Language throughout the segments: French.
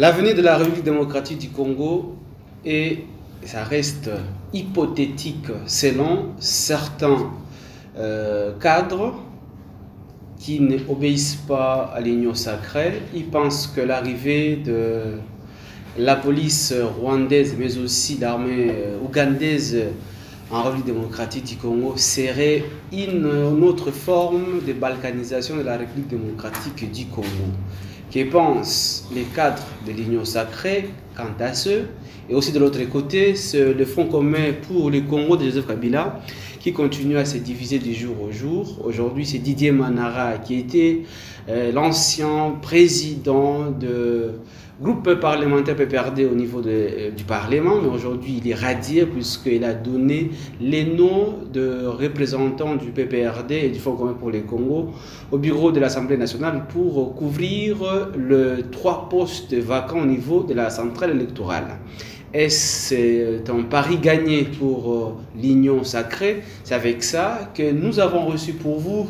L'avenir de la République démocratique du Congo ça reste hypothétique selon certains cadres qui n'obéissent pas à l'union sacrée. Ils pensent que l'arrivée de la police rwandaise, mais aussi l'armée ougandaise en République démocratique du Congo serait une autre forme de balkanisation de la République démocratique du Congo. Que pensent les cadres de l'Union sacrée quant à ce, et aussi de l'autre côté, c'est le Front commun pour le Congo de Joseph Kabila qui continue à se diviser du jour au jour. Aujourd'hui, c'est Didier Manara qui était l'ancien président de groupe parlementaire PPRD au niveau du Parlement, mais aujourd'hui il est radié puisqu'il a donné les noms de représentants du PPRD et du Front commun pour le Congo au bureau de l'Assemblée nationale pour couvrir les 3 postes vacants au niveau de la centrale électorale. Et c'est un pari gagné pour l'Union sacrée. C'est avec ça que nous avons reçu pour vous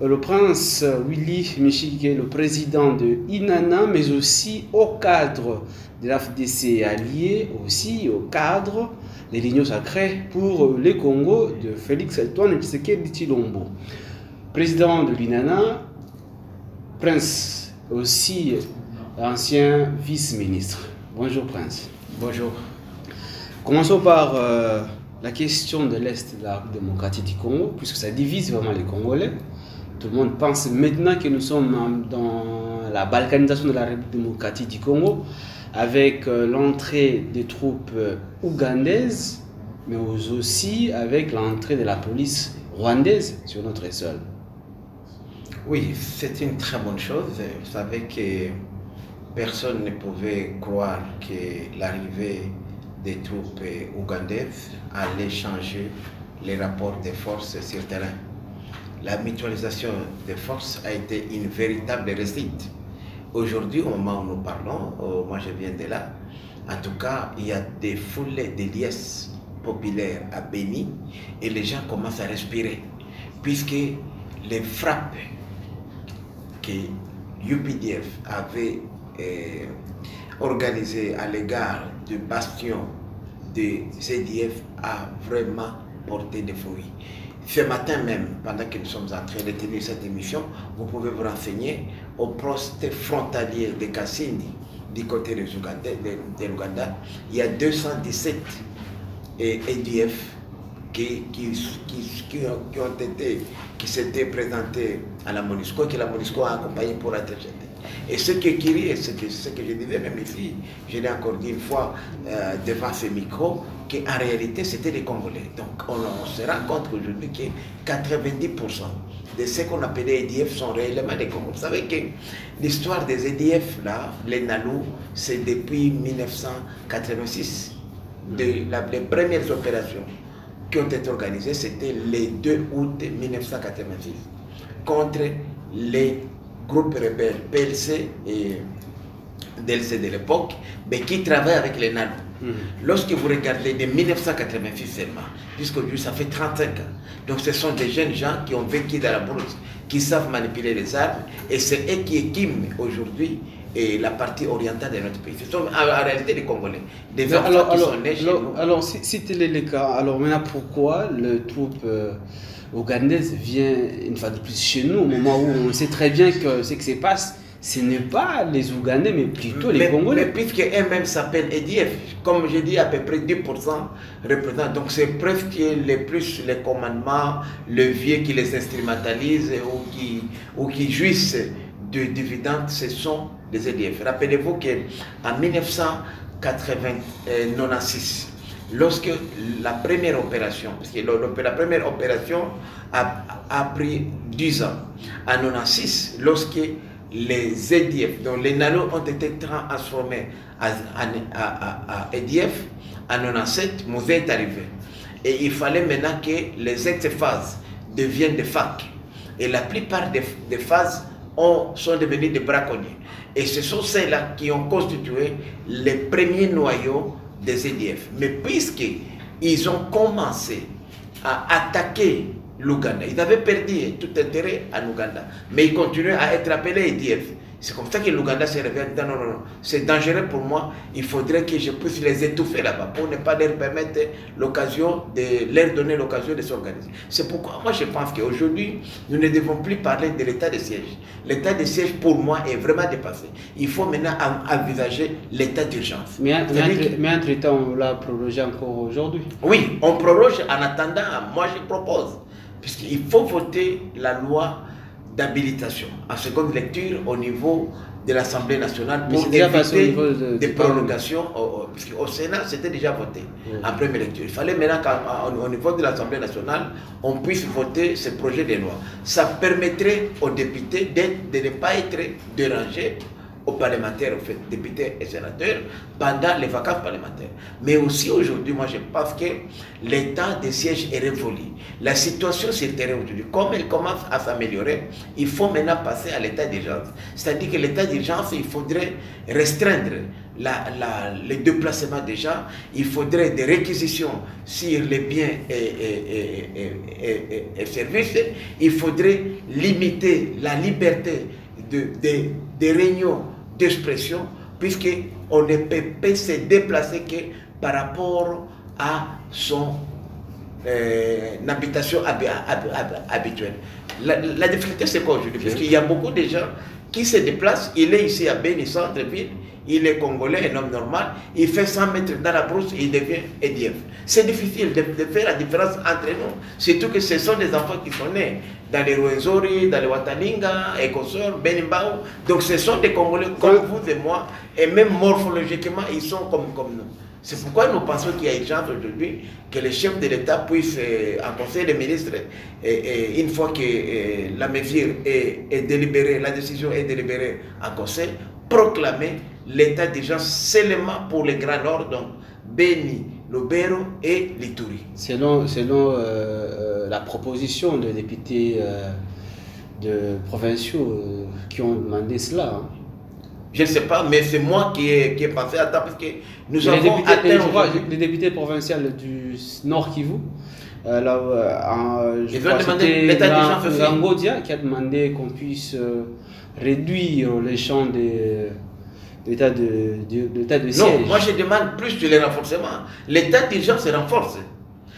le prince Willy Michi, qui est le président de Inana, mais aussi au cadre de l'AFDC allié, aussi au cadre de l'Union sacrée pour le Congo de Félix-Antoine Tshisekedi Tshilombo. Président de l'Inana, prince aussi ancien vice-ministre. Bonjour prince. Bonjour. Commençons par la question de l'Est de la République démocratique du Congo, puisque ça divise vraiment les Congolais. Tout le monde pense maintenant que nous sommes dans la balkanisation de la République démocratique du Congo, avec l'entrée des troupes ougandaises, mais aussi avec l'entrée de la police rwandaise sur notre sol. Oui, c'est une très bonne chose. Vous savez que personne ne pouvait croire que l'arrivée des troupes ougandaises allait changer les rapports de force sur le terrain. La mutualisation des forces a été une véritable réussite. Aujourd'hui, au moment où nous parlons, moi je viens de là, en tout cas, il y a des foulées de liesses populaires à Béni et les gens commencent à respirer, puisque les frappes que UPDF avait organisées à l'égard du bastion de ZDF a vraiment porté des fruits. Ce matin même, pendant que nous sommes en train de tenir cette émission, vous pouvez vous renseigner au poste frontalier de Kassini, du côté de l'Ouganda. Il y a 217 EDF qui s'étaient présentés à la MONUSCO et que la MONUSCO a accompagné pour interjeter. Et ce qui est curieux, c'est ce que je disais même ici, je l'ai encore dit une fois devant ce micro, qu'en réalité c'était les Congolais. Donc on se rend compte aujourd'hui que 90% de ce qu'on appelait EDF sont réellement des Congolais. Vous savez que l'histoire des EDF, là, les Nalou, c'est depuis 1986. Les premières opérations qui ont été organisées, c'était le 2 août 1986 contre les groupes rebelles PLC et DLC de l'époque, mais qui travaillent avec les Nalou. Lorsque vous regardez de 1986 seulement, jusqu'aujourd'hui ça fait 35 ans. Donc ce sont des jeunes gens qui ont vécu dans la brousse, qui savent manipuler les armes, et c'est eux qui équiment aujourd'hui la partie orientale de notre pays. Ce sont en réalité des Congolais, des enfants qui sont nés chez nous. Alors si tel est le cas, alors maintenant pourquoi le troupe ougandaise vient une fois de plus chez nous, au moment où on sait très bien que ce qui se passe, ce n'est pas les Ougandais, mais plutôt les Congolais. Mais puisque eux-mêmes s'appellent EDF, comme je dis, à peu près 10% représentent. Donc c'est presque les commandements, le vieux qui les instrumentalisent ou qui jouissent de dividendes, ce sont les EDF. Rappelez-vous qu'en 1996, lorsque la première opération, parce que la première opération a pris 10 ans, en 1996, lorsque les EDF, donc les Nalou ont été transformés à EDF, en 1997, Mosée est arrivé. Et il fallait maintenant que les ex-phases deviennent des FAC. Et la plupart des phases sont devenus des braconniers. Et ce sont ceux-là qui ont constitué les premiers noyaux des EDF. Mais puisqu'ils ont commencé à attaquer l'Ouganda, ils avaient perdu tout intérêt en Ouganda, mais ils continuaient à être appelés EDF. C'est comme ça que l'Ouganda se réveille. Non, non, non, c'est dangereux pour moi. Il faudrait que je puisse les étouffer là-bas pour ne pas leur permettre l'occasion de leur donner l'occasion de s'organiser. C'est pourquoi moi je pense qu'aujourd'hui, nous ne devons plus parler de l'état de siège. L'état de siège pour moi est vraiment dépassé. Il faut maintenant envisager l'état d'urgence. Mais entre-temps, on l'a prolongé encore aujourd'hui. Oui, on prolonge en attendant. Moi je propose, puisqu'il faut voter la loi d'habilitation en seconde lecture au niveau de l'Assemblée nationale pour éviter des prolongations. Puisqu'au Sénat, c'était déjà voté en première lecture. Il fallait maintenant qu'au niveau de l'Assemblée nationale, on puisse voter ce projet de loi. Ça permettrait aux députés de ne pas être dérangés, aux parlementaires, aux députés et sénateurs, pendant les vacances parlementaires. Mais aussi aujourd'hui, moi je pense que l'état des sièges est révolu. La situation sur le terrain aujourd'hui, comme elle commence à s'améliorer, il faut maintenant passer à l'état d'urgence. C'est-à-dire que l'état d'urgence, il faudrait restreindre les déplacements des gens, il faudrait des réquisitions sur les biens et services, il faudrait limiter la liberté des réunions d'expression, puisqu'on ne peut se déplacer que par rapport à son habitation habituelle. La difficulté, c'est quoi aujourd'hui? Parce qu'il y a beaucoup de gens qui se déplacent. Il est ici à Beni, centre-ville, il est congolais, un homme normal, il fait 100 mètres dans la brousse et il devient EDF. C'est difficile de faire la différence entre nous, surtout que ce sont des enfants qui sont nés dans les Rwenzori, dans les Watalinga, Ekosor, Benimbao. Donc ce sont des Congolais comme vous et moi, et même morphologiquement, ils sont comme nous. C'est pourquoi nous pensons qu'il y a urgence aujourd'hui que le chef de l'État puisse, en conseil des ministres, une fois que la mesure est délibérée, la décision est délibérée en conseil, proclamer l'état d'urgence seulement pour les Grands Nord, donc Beni, Lubero et l'Ituri. Selon la proposition des députés provinciaux qui ont demandé cela. Hein. Je ne sais pas, mais c'est moi qui ai pensé à ça, parce que nous avons atteint les députés provinciaux du Nord Kivu. Ils ont demandé l'état d'urgence aussi. Ngangodia qui a demandé qu'on puisse réduire les champs de l'état de siège. Non, moi je demande plus de les renforcements. L'état d'urgence se renforce.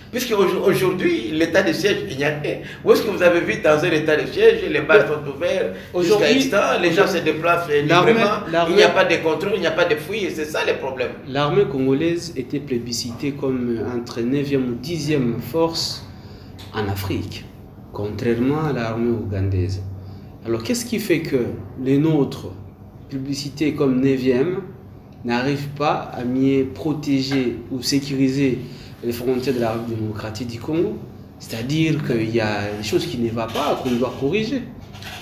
Puisqu'aujourd'hui, l'état de siège, il n'y a rien. Où est-ce que vous avez vu dans un état de siège, les bars sont ouverts jusqu'à instant, les gens se déplacent librement, il n'y a pas de contrôle, il n'y a pas de fouilles, c'est ça le problème. L'armée congolaise était plébiscitée comme entre 9e ou 10e force en Afrique, contrairement à l'armée ougandaise. Alors qu'est-ce qui fait que les nôtres, publicités comme 9e, n'arrivent pas à mieux protéger ou sécuriser les frontières de la République démocratique du Congo? C'est-à-dire qu'il y a des choses qui ne vont pas, qu'on doit corriger.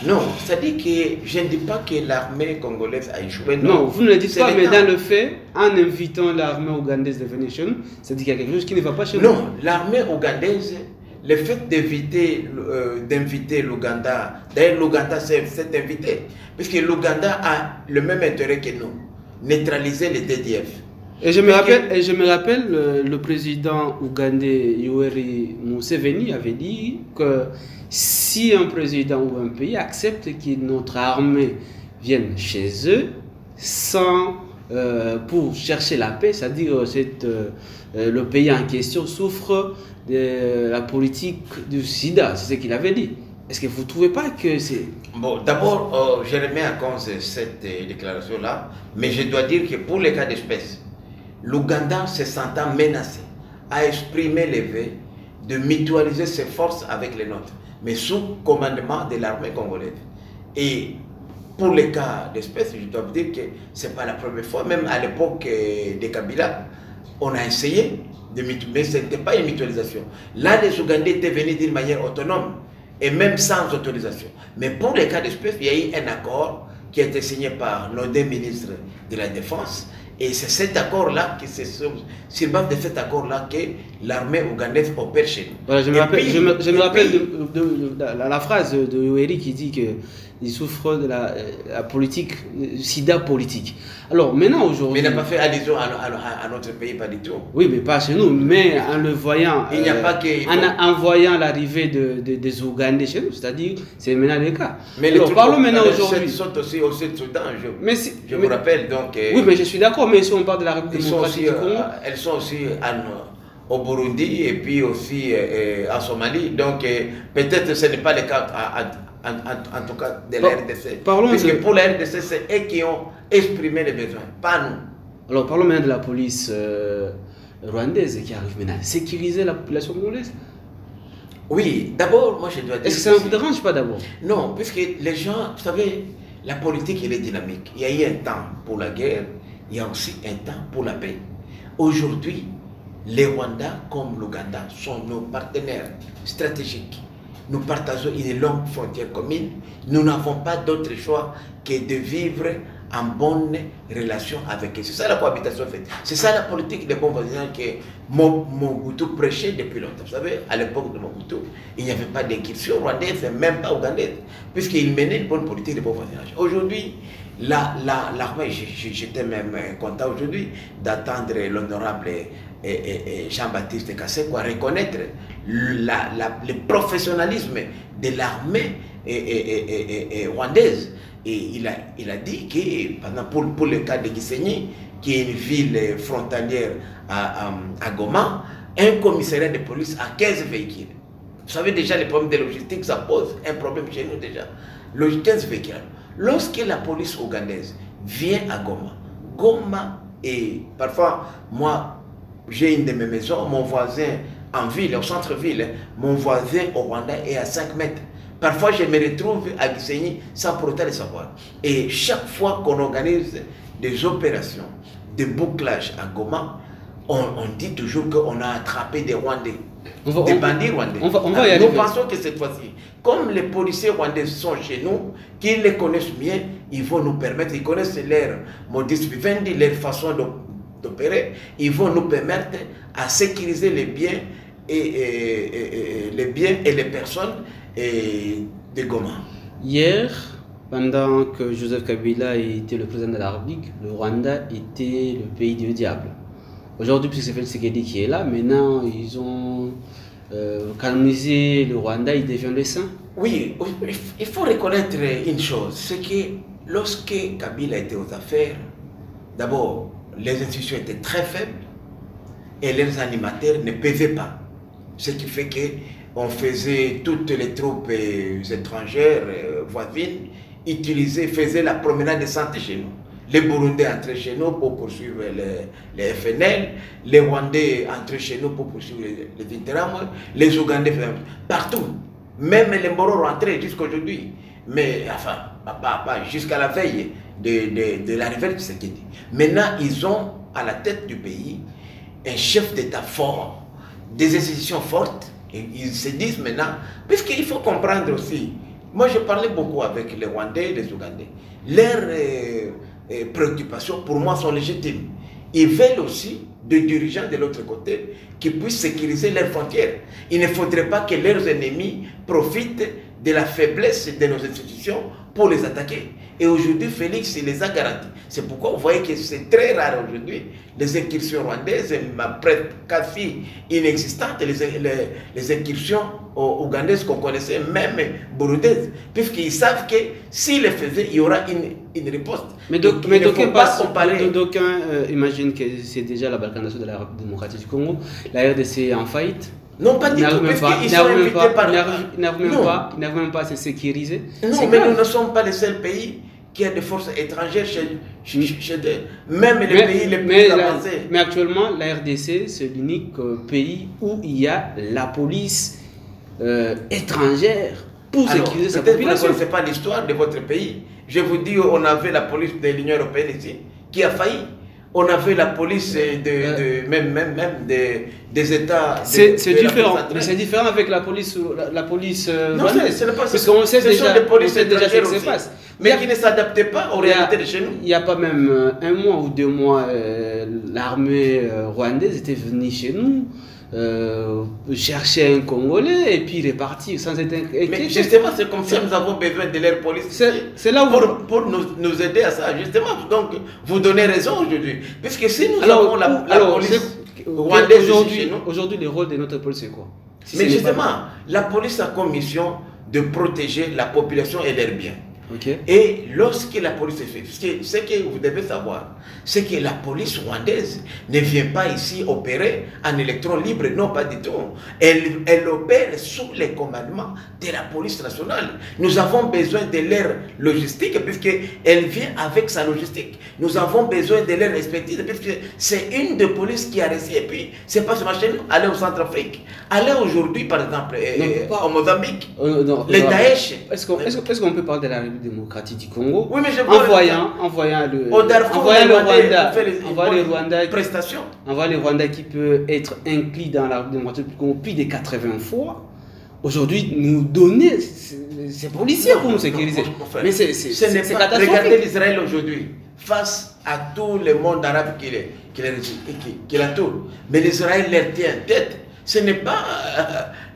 Non, c'est-à-dire que je ne dis pas que l'armée congolaise a échoué. Non, vous ne le dites pas, mais dans le fait, en invitant l'armée ougandaise de venir chez nous, c'est-à-dire qu'il y a quelque chose qui ne va pas chez nous. Non, l'armée ougandaise, le fait d'inviter l'Ouganda, d'ailleurs l'Ouganda s'est invité, puisque l'Ouganda a le même intérêt que nous, neutraliser les DDF. Et je me rappelle, le président ougandais Yoweri Museveni avait dit que si un président ou un pays accepte que notre armée vienne chez eux pour chercher la paix, c'est-à-dire le pays en question souffre de la politique du sida, c'est ce qu'il avait dit. Est-ce que vous ne trouvez pas que c'est... Bon, d'abord, je remets en cause cette déclaration-là, mais je dois dire que pour les cas d'espèce, l'Ouganda, se sentant menacé, a exprimé le vœu de mutualiser ses forces avec les nôtres, mais sous commandement de l'armée congolaise. Et pour les cas d'espèce, je dois vous dire que ce n'est pas la première fois, même à l'époque de Kabila, on a essayé de mutualiser, mais ce n'était pas une mutualisation. Là, les Ougandais étaient venus d'une manière autonome, et même sans autorisation. Mais pour les cas d'espèce, il y a eu un accord qui a été signé par nos deux ministres de la Défense. Et c'est cet accord-là, sur base de cet accord-là, que l'armée ougandaise opère chez nous. Voilà, je me rappelle de la phrase de Yoweri qui dit que il souffre de la politique, sida politique. Alors maintenant, aujourd'hui... Mais il n'a pas fait allusion à notre pays, pas du tout. Oui, mais pas chez nous. Mais en le voyant, il n'y a pas que... en voyant l'arrivée des Ougandais chez nous, c'est-à-dire, c'est maintenant le cas. Mais alors, parlons maintenant aujourd'hui. Ils sont aussi au Sud-Soudan, je vous rappelle. Donc, oui, mais je suis d'accord, mais si on parle de la République démocratique du Congo... Elles sont aussi au Burundi et puis aussi en Somalie. Donc, peut-être que ce n'est pas le cas, en tout cas, de la RDC. Puisque pour la RDC, c'est eux qui ont exprimé les besoins, pas nous. Alors, parlons maintenant de la police rwandaise qui arrive maintenant à sécuriser la population congolaise. Oui, d'abord, moi je dois dire... Est-ce que ça ne vous dérange pas d'abord? Non, puisque les gens, vous savez, la politique, elle est dynamique. Il y a eu un temps pour la guerre, il y a aussi un temps pour la paix. Aujourd'hui, les Rwandais comme l'Ouganda sont nos partenaires stratégiques. Nous partageons une longue frontière commune. Nous n'avons pas d'autre choix que de vivre en bonne relation avec eux. C'est ça la cohabitation faite. C'est ça la politique de bon voisinage que Mobutu prêchait depuis longtemps. Vous savez, à l'époque de Mobutu, il n'y avait pas d'incursion rwandaise, même pas ougandaise, puisqu'il menait une bonne politique de bon voisinage. Aujourd'hui, l'armée, j'étais même content aujourd'hui d'attendre l'honorable Jean-Baptiste Kasseko à reconnaître le professionnalisme de l'armée rwandaise. Et il a dit que, pour le cas de Gisenyi, qui est une ville frontalière à Goma, un commissariat de police a 15 véhicules. Vous savez déjà, les problèmes de logistique, ça pose un problème chez nous déjà. 15 véhicules. Lorsque la police ougandaise vient à Goma, et parfois, moi, j'ai une de mes maisons, mon voisin en ville, au centre-ville, mon voisin au Rwanda est à 5 mètres. Parfois, je me retrouve à Gisenyi sans pour autant le savoir. Et chaque fois qu'on organise des opérations de bouclage à Goma, on dit toujours qu'on a attrapé des Rwandais, des bandits rwandais. Nous pensons que cette fois-ci, comme les policiers rwandais sont chez nous, qu'ils les connaissent bien, ils vont nous permettre, ils connaissent leur modus vivendi, leur façon d'opérer, ils vont nous permettre à sécuriser les biens et les personnes de Goma. Hier, pendant que Joseph Kabila était le président de la République, le Rwanda était le pays du diable. Aujourd'hui, puisque c'est Félix Tshisekedi qui est là, maintenant ils ont canonisé le Rwanda, il devient le saint. Oui, il faut reconnaître une chose, c'est que lorsque Kabila était aux affaires, d'abord, les institutions étaient très faibles et leurs animateurs ne pesaient pas. Ce qui fait qu'on faisait toutes les troupes étrangères, voisines, faisaient la promenade de santé chez nous. Les Burundais entraient chez nous pour poursuivre les FNL, les Rwandais entraient chez nous pour poursuivre les Interahamwe, les Ougandais, partout. Même les Mboro rentraient jusqu'à aujourd'hui. Mais enfin, jusqu'à la veille de l'arrivée de Tshisekedi. Maintenant, ils ont à la tête du pays un chef d'État fort, des institutions fortes, et ils se disent maintenant, puisqu'il faut comprendre aussi, moi je parlais beaucoup avec les Rwandais et les Ougandais, leurs préoccupations pour moi sont légitimes. Ils veulent aussi des dirigeants de l'autre côté qui puissent sécuriser leurs frontières. Il ne faudrait pas que leurs ennemis profitent de la faiblesse de nos institutions pour les attaquer. Et aujourd'hui, Félix les a garantis. C'est pourquoi vous voyez que c'est très rare aujourd'hui, les incursions rwandaises, presque quasi inexistantes, les incursions ougandaises qu'on connaissait, même burundaises, puisqu'ils savent que s'ils les faisaient, il y aura une riposte. Mais d'aucuns imaginent que c'est déjà la balkanisation de la République démocratique du Congo, la RDC est en faillite. Non, pas du tout, puisqu'ils sont invités par... Ils n'arrivent même pas à se sécuriser. Non, mais nous ne sommes pas les seuls pays qui a des forces étrangères chez eux. Même les pays les plus avancés. Mais actuellement, la RDC, c'est l'unique pays où il y a la police étrangère pour sécuriser sa population. Vous ne connaissez pas l'histoire de votre pays. Je vous dis, on avait la police de l'Union européenne ici, qui a failli. On avait la police des États. C'est différent. Mais c'est différent avec la police. Non, ce n'est pas ça. Parce qu'on sait déjà ce qui se passe. Mais qui ne s'adaptaient pas aux réalités de chez nous. Il n'y a pas même un mois ou 2 mois, l'armée rwandaise était venue chez nous, chercher un Congolais et puis repartir sans être inquiété. Mais justement, c'est comme ça que nous avons besoin de leur police c'est là où pour nous aider à ça. Justement, donc vous donnez raison aujourd'hui. Puisque si nous avons la police rwandaise aujourd'hui, le rôle de notre police, c'est quoi? Mais justement, la police a comme mission de protéger la population et leurs biens. Okay. Et lorsque la police est faite, ce que vous devez savoir, c'est que la police rwandaise ne vient pas ici opérer en électron libre, non, pas du tout. Elle opère sous les commandements de la police nationale. Nous avons besoin de leur logistique, puisqu'elle vient avec sa logistique. Nous avons besoin de leur expertise, puisque c'est une de police qui a réussi. Et puis, c'est pas seulement chez nous, aller au Centrafrique. Aller aujourd'hui, par exemple, au Mozambique, les Daesh. Est-ce qu'on peut parler de la République démocratique du Congo? Oui, mais je envoyant le Rwanda qui peut être inclus dans la République démocratique du Congo plus de 80 fois. Aujourd'hui, nous donner ces policiers pour nous sécuriser. Mais c'est catastrophique. Regardez l'Israël aujourd'hui, face à tout le monde arabe qui l'entoure. Mais l'Israël leur tient tête. Ce n'est pas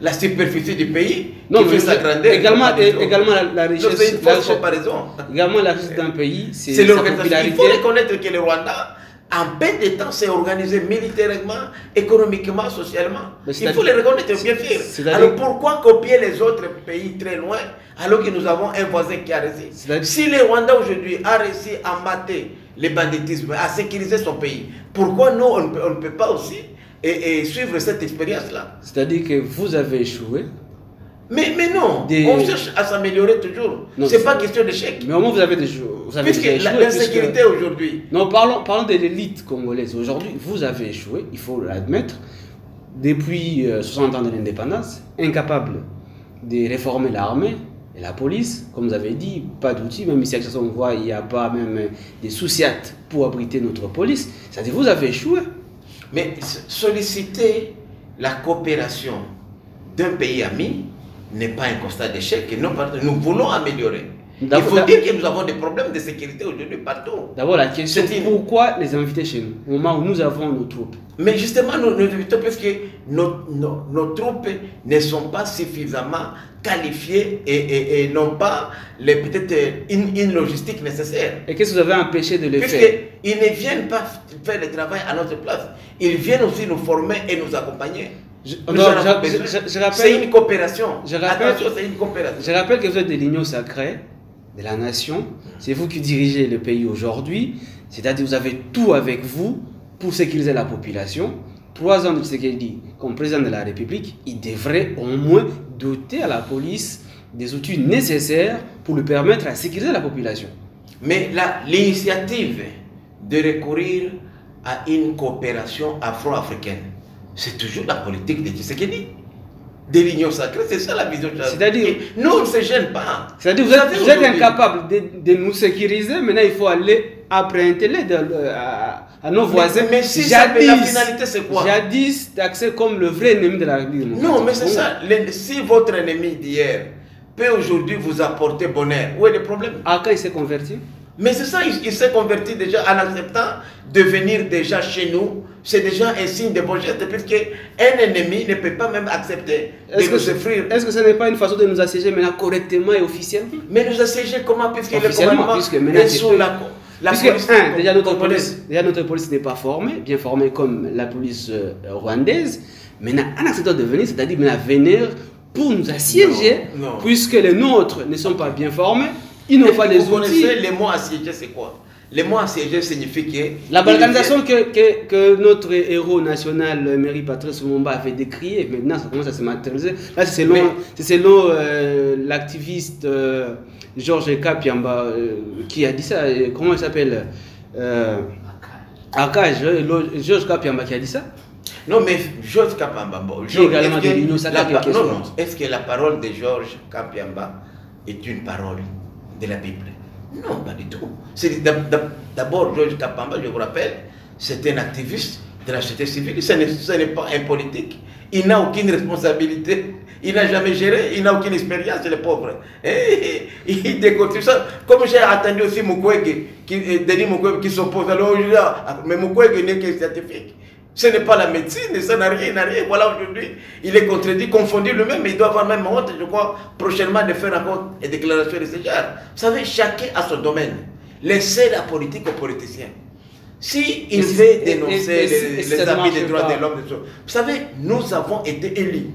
la superficie du pays qui fait sa grandeur. Également la richesse. C'est une fausse comparaison. Également la richesse d'un pays, c'est l'organisation. Il faut reconnaître que le Rwanda, en peu de temps, s'est organisé militairement, économiquement, socialement. Il faut le reconnaître, bien sûr. Alors pourquoi copier les autres pays très loin alors que nous avons un voisin qui a réussi? Si le Rwanda aujourd'hui a réussi à mater le banditisme, à sécuriser son pays, pourquoi nous, on ne peut pas aussi et suivre cette expérience-là? C'est-à-dire que vous avez échoué. Mais non, on cherche à s'améliorer toujours. Ce n'est pas question d'échec. Mais au moins vous avez échoué. Puisque l'insécurité aujourd'hui... Non, parlons de l'élite congolaise. Aujourd'hui, vous avez échoué, il faut l'admettre. Depuis 60 ans de l'indépendance, incapable de réformer l'armée et la police. Comme vous avez dit, pas d'outils. Même ici, on voit, il n'y a pas même des sous-siates pour abriter notre police. C'est-à-dire que vous avez échoué. Mais solliciter la coopération d'un pays ami n'est pas un constat d'échec. Nous voulons améliorer. Il faut dire que nous avons des problèmes de sécurité aujourd'hui partout. D'abord, la question, pourquoi les inviter chez nous, au moment où nous avons nos troupes? Mais justement, nous invitons parce que nos troupes ne sont pas suffisamment qualifiées et n'ont pas peut-être une logistique nécessaire. Et qu'est-ce que vous avez empêché de le faire? Ils ne viennent pas faire le travail à notre place. Ils viennent aussi nous former et nous accompagner. C'est une coopération. Attention, c'est une coopération. Je rappelle que vous êtes de l'Union sacrée, de la nation. C'est vous qui dirigez le pays aujourd'hui. C'est-à-dire que vous avez tout avec vous pour sécuriser la population. 3 ans de Tshisekedi comme président de la République, il devrait au moins doter à la police des outils nécessaires pour lui permettre de sécuriser la population. Mais l'initiative de recourir à une coopération afro-africaine, c'est toujours la politique de Tshisekedi, de l'Union sacrée, c'est ça la vision. C'est-à-dire, nous, on ne se gêne pas. C'est-à-dire, vous êtes incapable de nous sécuriser, maintenant il faut aller appréhender l'aide à nos voisins. Mais si la finalité, c'est quoi? Jadis, taxé comme le vrai ennemi de la République. Non, mais c'est ça. Si votre ennemi d'hier peut aujourd'hui vous apporter bonheur, où est le problème? Ah, quand il s'est converti? Mais c'est ça, il s'est converti déjà en acceptant de venir déjà chez nous. C'est déjà un signe de bon geste, puisque un ennemi ne peut pas même accepter de nous offrir. Est-ce que ce n'est pas une façon de nous assiéger maintenant correctement et officiellement? Mais nous assiéger comment? Puisque le commandement est sous la police. Déjà notre police n'est pas formée, bien formée comme la police rwandaise. Maintenant, en acceptant de venir, c'est-à-dire venir pour nous assiéger, puisque les nôtres ne sont pas bien formés. Ils n'ont pas les outils. Vous connaissez les mots assiégés, c'est quoi? Les mots assiégés signifient que... La balkanisation que notre héros national, Emery Patrice Lumumba, avait décrié, maintenant ça commence à se matérialiser. Là, c'est selon l'activiste Georges Kapiamba qui a dit ça. Comment il s'appelle? Georges Kapiamba qui a dit ça? Non, mais Georges Kapiamba... Est-ce que la parole de Georges Kapiamba est une parole de la Bible? Non, pas du tout. D'abord, Georges Kapiamba, je vous rappelle, c'est un activiste de la société civile. Ce n'est pas un politique. Il n'a aucune responsabilité. Il n'a jamais géré. Il n'a aucune expérience, le pauvre. Et il déconstruit ça. Comme j'ai attendu aussi Mukwege, Denis Mukwege qui s'oppose. Alors, mais Mukwege n'est que scientifique. Ce n'est pas la médecine, ça n'a rien, Voilà, aujourd'hui, il est contredit, confondu lui-même, il doit avoir même honte, je crois, prochainement de faire encore une déclaration de ce genre. Vous savez, chacun a son domaine. Laissez la politique aux politiciens. Si il veut dénoncer les abus des droits de l'homme, vous savez, nous avons été élus.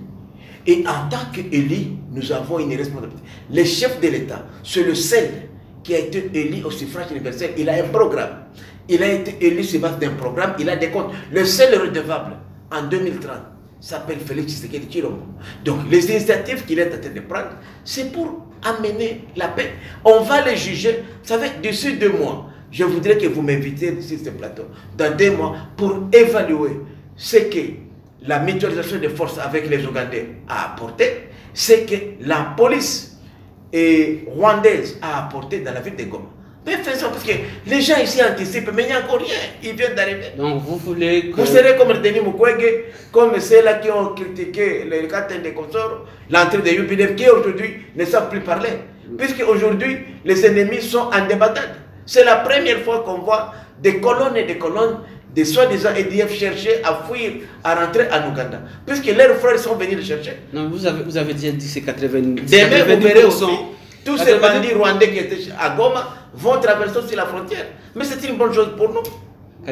Et en tant qu'élus, nous avons une responsabilité. Le chef de l'État, c'est le seul qui a été élu au suffrage universel. Il a un programme. Il a été élu sur base d'un programme, il a des comptes. Le seul redevable en 2030 s'appelle Félix Tshisekedi Tshilombo. Donc les initiatives qu'il est en train de prendre, c'est pour amener la paix. On va les juger. Vous savez, d'ici 2 mois, je voudrais que vous m'invitiez sur ce plateau, dans 2 mois, pour évaluer ce que la mutualisation des forces avec les Ougandais a apporté, ce que la police rwandaise a apporté dans la ville de Goma. Mais faisons, parce que les gens ici anticipent, mais il n'y a encore rien, ils viennent d'arriver. Donc vous voulez que... Vous serez comme Denis Mukwege, comme ceux-là qui ont critiqué les capitaines des consorts, l'entrée de UPDF, qui aujourd'hui ne savent plus parler. Puisque aujourd'hui, les ennemis sont en débattage. C'est la première fois qu'on voit des colonnes et des colonnes de soi-disant EDF chercher à fuir, à rentrer en Ouganda. Puisque leurs frères sont venus les chercher. Non, vous avez déjà dit c'est 90%. Demain, vous verrez aussi, tous ces bandits rwandais qui étaient à Goma vont traverser aussi la frontière. Mais c'est une bonne chose pour nous.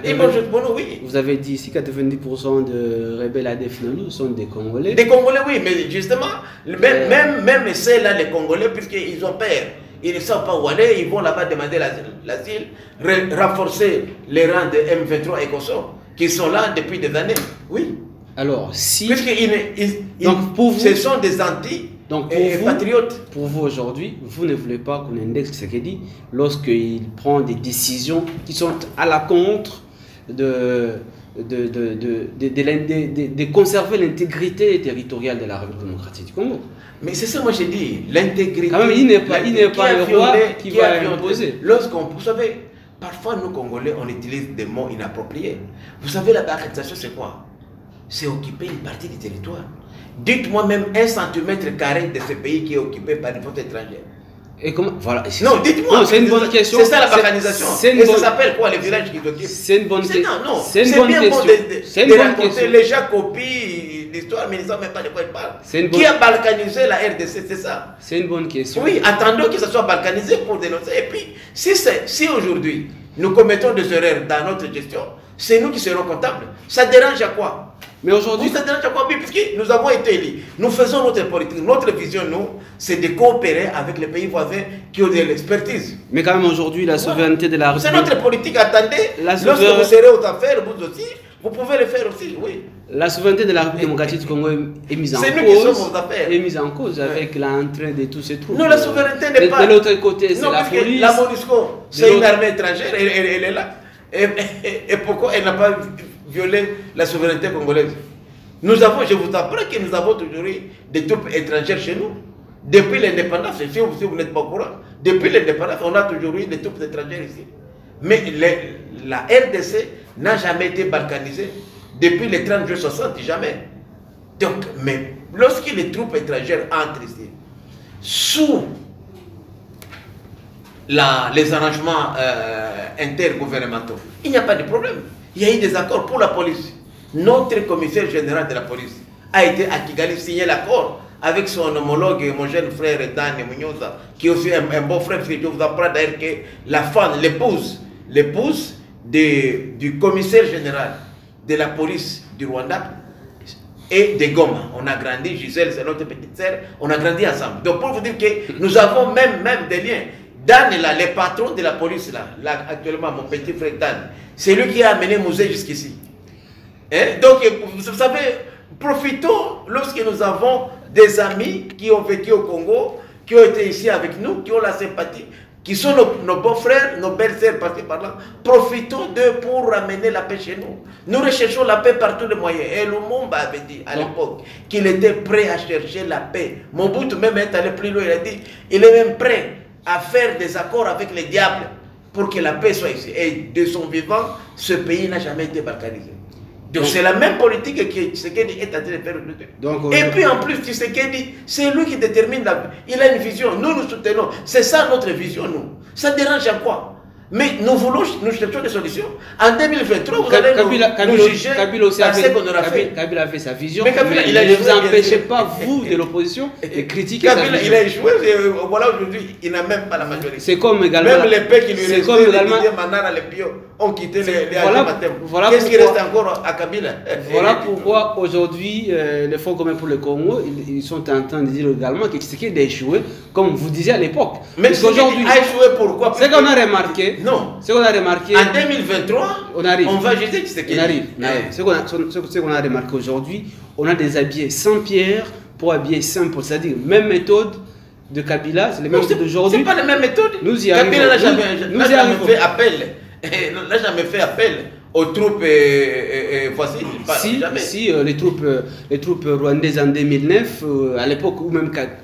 Une bonne chose pour nous, oui. Vous avez dit ici 90% de rebelles ADF sont des Congolais. Des Congolais, oui, mais justement, même ceux-là, les Congolais, puisqu'ils ont peur, ils ne savent pas où aller, ils vont là-bas demander l'asile, renforcer les rangs de M23 et Kosovo, qui sont là depuis des années. Oui. Alors, si... Donc, pour vous, ce sont des patriotes. Pour vous aujourd'hui, vous ne voulez pas qu'on indexe ce qu'il dit lorsqu'il prend des décisions qui sont à la contre de conserver l'intégrité territoriale de la République démocratique du Congo. Mais c'est ça, moi j'ai dit, l'intégrité. Quand même, il n'est pas un roi qui va imposer. Vous savez, parfois nous Congolais, on utilise des mots inappropriés. Vous savez, la barbarisation, c'est quoi? C'est occuper une partie du territoire. Dites-moi même 1 cm² de ce pays qui est occupé par une force étrangère. Et comment, voilà. Non, dites-moi. C'est une bonne question. C'est ça la balkanisation. Et ça s'appelle quoi les villages qui occupent? C'est une bonne question. Non, c'est bien bon de raconter. Les gens copient l'histoire, mais ils ne savent même pas de quoi ils parlent. Qui a balkanisé la RDC? C'est ça. C'est une bonne question. Oui, attendons que ça soit balkanisé pour dénoncer. Et puis, si aujourd'hui nous commettons des erreurs dans notre gestion, c'est nous qui serons comptables. Ça dérange à quoi? Mais aujourd'hui, ça dérange à quoi? Puisque nous avons été élus. Nous faisons notre politique. Notre vision, nous, c'est de coopérer avec les pays voisins qui ont de l'expertise. Mais quand même, aujourd'hui, la souveraineté de la République... C'est notre politique. Attendez, lorsque vous serez aux affaires, vous aussi, vous pouvez le faire aussi, oui. La souveraineté de la République démocratique du Congo est mise en cause. C'est nous qui sommes aux affaires. Est mise en cause avec l'entrée de tous ces troupes. Non, la souveraineté n'est pas... De l'autre côté, c'est la police. La MONUSCO, c'est une armée étrangère, elle est là. Et pourquoi elle n'a pas violé la souveraineté congolaise? Nous avons, je vous apprends que nous avons toujours eu des troupes étrangères chez nous. Depuis l'indépendance, si vous n'êtes pas au courant, depuis l'indépendance, on a toujours eu des troupes étrangères ici. Mais la RDC n'a jamais été balkanisée depuis les 30 juin 60, jamais. Donc, mais lorsque les troupes étrangères entrent ici, sous les arrangements intergouvernementaux, il n'y a pas de problème. Il y a eu des accords pour la police. Notre commissaire général de la police a été à Kigali signé l'accord avec son homologue, mon jeune frère Dan Munyoza, qui est aussi un bon frère. Je vous apprends d'ailleurs que la femme, l'épouse du commissaire général de la police du Rwanda et de Goma. On a grandi, Gisèle, c'est notre petite sœur, on a grandi ensemble. Donc pour vous dire que nous avons même des liens. Dan est là, le patron de la police là actuellement, mon petit frère Dan, c'est lui qui a amené Mouzé jusqu'ici. Donc, vous savez, profitons lorsque nous avons des amis qui ont vécu au Congo, qui ont été ici avec nous, qui ont la sympathie, qui sont nos beaux frères, nos belles sœurs par-ci par-là. Profitons d'eux pour ramener la paix chez nous. Nous recherchons la paix par tous les moyens. Et Lumumba avait dit à l'époque qu'il était prêt à chercher la paix. Mobutu même est allé plus loin, il a dit il est même prêt à faire des accords avec les diables pour que la paix soit ici. Et de son vivant, ce pays n'a jamais été balkanisé. Donc c'est la même politique que Tshisekedi est en train de faire aujourd'hui. Et puis en plus, Tshisekedi, c'est lui qui détermine il a une vision, nous soutenons. C'est ça notre vision, nous. Ça dérange à quoi? Mais nous cherchons des solutions. En 2023, vous allez nous juger ce qu'on aura fait. Kabila avait sa vision, mais il ne vous empêchez pas, vous, de l'opposition, de critiquer sa vision. Il a échoué, voilà, aujourd'hui, il n'a même pas la majorité. C'est comme également... Même les pays qui lui restaient, les Didier Manara, les Pio, ont quitté les Agimatem. Qu'est-ce qui reste encore à Kabila? Voilà pourquoi, aujourd'hui, les Fonds communs pour le Congo, ils sont en train de dire également que Tshisekedi a échoué, comme vous disiez à l'époque. Mais aujourd'hui, a échoué pourquoi? C'est qu'on a remarqué. Non. Ce qu'on a remarqué. En 2023, on va juger Tshisekedi. On arrive. Ce qu'on a remarqué aujourd'hui, on a des habillés sans pierre pour habiller simple. C'est-à-dire, même méthode de Kabila, c'est les mêmes méthodes d'aujourd'hui. C'est pas la même méthode. Nous y arrivons. Kabila n'a jamais fait appel. N'a jamais fait appel aux troupes voici. Si les troupes rwandaises en 2009, à l'époque où même Kamere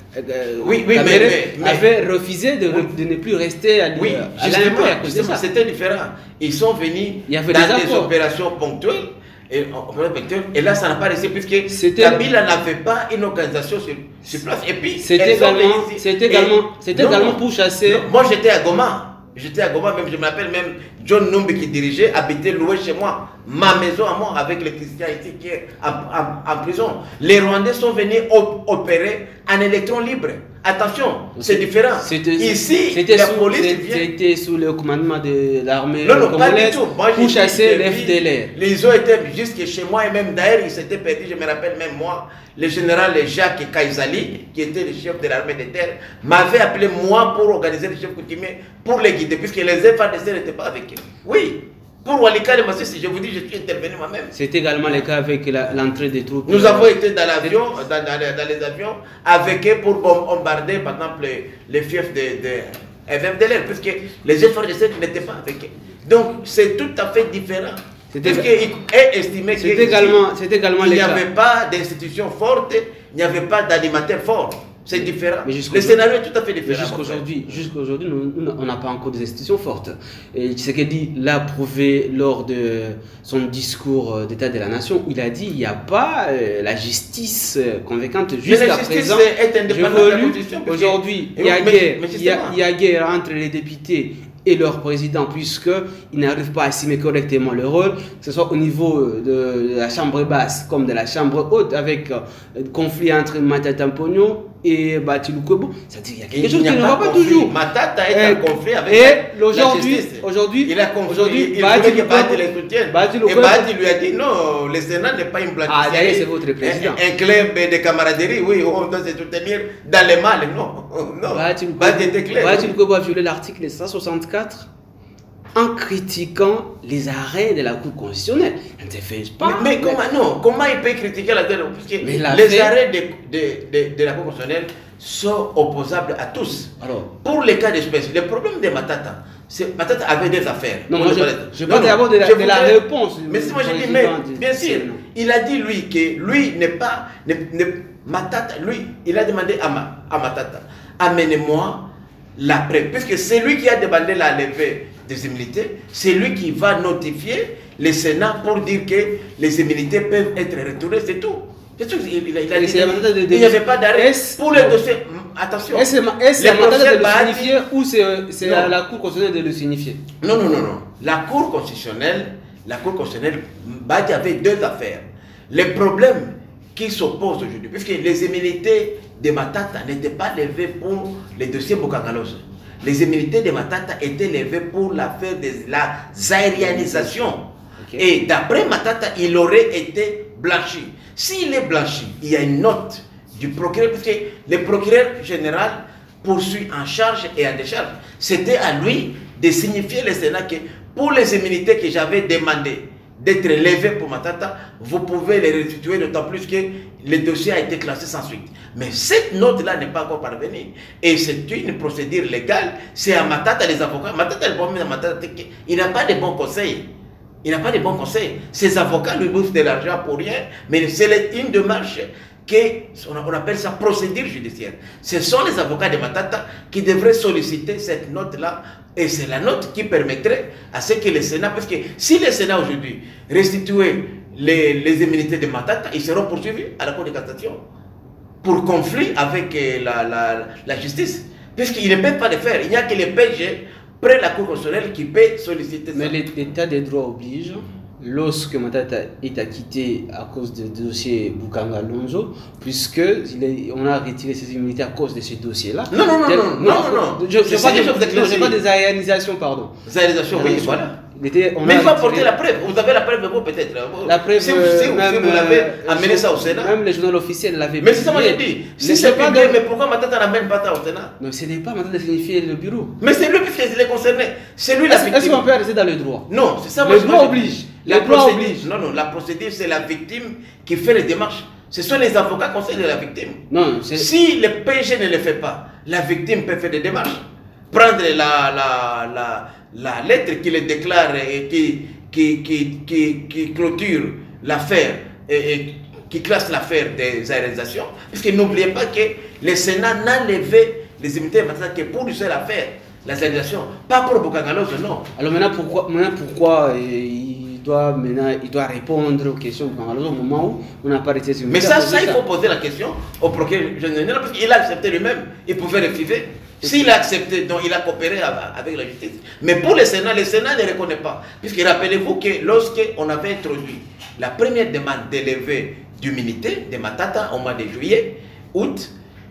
avait refusé de ne plus rester à l'Empire. C'était différent. Ils sont venus dans des opérations ponctuelles. Et là, ça n'a pas resté puisque Kabila n'avait pas une organisation sur place. Et puis, c'était également pour chasser. Moi, j'étais à Goma. Même je m'appelle même John Numbi qui dirigeait, habitait loué chez moi, ma maison à moi avec les chrétiens ici qui est en prison. Les Rwandais sont venus opérer en électron libre. Attention, c'est différent. Ici, la police c'était sous le commandement de l'armée congolaise pour chasser les FDLR. Les ont été jusque chez moi et même d'ailleurs ils s'étaient perdus, je me rappelle même moi, le général Jacques Kaizali, qui était le chef de l'armée de terre, m'avait appelé moi pour organiser les chefs coutumiers, pour les guider, puisque les FARDC n'étaient pas avec eux. Oui. Pour Walikale Masisi, je vous dis, je suis intervenu moi-même. C'est également le cas avec l'entrée des troupes. Nous avons été dans l'avion, dans les avions, avec eux pour bombarder, par exemple, les fiefs de FDLR, puisque les FARDC n'étaient pas avec eux. Donc, c'est tout à fait différent. Puisqu'il est estimé qu'il n'y avait pas d'institution forte, il n'y avait pas d'animateur fort. C'est différent. Le scénario est tout à fait différent. Jusqu'aujourd'hui, on n'a pas encore des institutions fortes. Et Tshisekedi l'a prouvé lors de son discours d'état de la nation, où il a dit qu'il n'y a pas la justice convaincante jusqu'à présent. Aujourd'hui, il y a guerre entre les députés et leur président, puisqu'ils n'arrivent pas à assumer correctement le rôle, que ce soit au niveau de la chambre basse comme de la chambre haute, avec conflit entre Matata Mponyo et Bahati Lukwebo. C'est-à-dire qu'il y a quelque chose qui ne va pas toujours. Matata est en conflit avec la justice. Aujourd'hui, il voulait que Bahati les soutienne. Et Bahati lui a dit non, le Sénat n'est pas une blague. D'ailleurs, c'est votre président. Un club de camaraderie, oui, on doit se soutenir dans les mal. Non. Bahati était clair. Bahati Lukwebo a violé l'article 164 en critiquant les arrêts de la Cour constitutionnelle. Mais comment il peut critiquer la Cour constitutionnelle? Les arrêts de la Cour constitutionnelle sont opposables à tous. Alors, pour les cas d'espèce, le problème de Matata, Matata avait des affaires. Non, je parle d'abord de la réponse. Mais si moi je dis, mais bien sûr, il a dit lui que lui n'est pas... Matata, lui, il a demandé à Matata, amenez-moi la preuve, puisque c'est lui qui a demandé la levée des immunités, c'est lui qui va notifier le Sénat pour dire que les immunités peuvent être retournées, c'est tout. C'est tout. Il n'y avait pas d'arrêt pour le dossier. Attention. Est-ce la Matata de le signifier ou c'est à la Cour constitutionnelle de le signifier? Non. La Cour constitutionnelle, Bahati avait deux affaires. Les problèmes qui s'opposent aujourd'hui, puisque les immunités de Matata n'étaient pas levées pour les dossiers Bokangalos. Les immunités de Matata étaient levées pour l'affaire de la zaïrianisation. Et d'après Matata, il aurait été blanchi. S'il est blanchi, il y a une note du procureur, puisque le procureur général poursuit en charge et en décharge. C'était à lui de signifier le Sénat que pour les immunités que j'avais demandé d'être levées pour Matata, vous pouvez les restituer, d'autant plus que le dossier a été classé sans suite. Mais cette note-là n'est pas encore parvenue. Et c'est une procédure légale. C'est à Matata, les avocats. Matata, le problème de Matata, il n'a pas de bons conseils. Il n'a pas de bons conseils. Ses avocats lui bouffent de l'argent pour rien, mais c'est une démarche qu'on appelle ça procédure judiciaire. Ce sont les avocats de Matata qui devraient solliciter cette note-là, et c'est la note qui permettrait à ce que le Sénat, parce que si le Sénat aujourd'hui restituait les immunités de Matata, ils seront poursuivis à la Cour de cassation pour conflit avec la justice. Puisqu'ils ne peuvent pas le faire. Il n'y a que les PG près de la Cour constitutionnelle qui peut solliciter ça. Mais l'état des droits oblige, lorsque Matata est acquitté à cause du dossier Bukanga Lonzo, puisque on a retiré ses immunités à cause de ce dossier-là. Non. Je pas des réalisations, pardon. Des réalisations, oui, voilà. Mais il faut apporter la preuve. Vous avez la preuve de vous, peut-être. La preuve, si vous l'avez amené ça au Sénat. Même le journal officiel l'avait. Mais c'est ça, moi j'ai dit. Si c'est pas publié, mais pourquoi Matata n'amène pas ça au Sénat? Non, ce n'est pas Matata de signifier le bureau. Mais c'est lui qui est concerné. C'est lui la victime. Est-ce qu'on peut rester dans le droit? Non, c'est ça. Le droit oblige. La procédure, non, la procédure, c'est la victime qui fait les démarches. Ce sont les avocats conseils de la victime. Non, si le PG ne le fait pas, la victime peut faire des démarches. Prendre la lettre qui le déclare et qui clôture l'affaire et qui classe l'affaire des réalisations. Parce que n'oubliez pas que le Sénat n'a levé les immunités que pour une seule affaire, la réalisation, pas pour Bukangalozo, non. Alors maintenant pourquoi il doit répondre aux questions de Bukangalozo au moment où on n'a pas retiré ses immunités? Mais ça, il faut poser la question au procureur général, parce qu'il a accepté lui-même, il pouvait refuser. S'il a accepté, donc il a coopéré avec la justice. Mais pour le Sénat ne reconnaît pas. Puisque rappelez-vous que lorsqu'on avait introduit la première demande d'élever d'immunité de Matata au mois de juillet, août,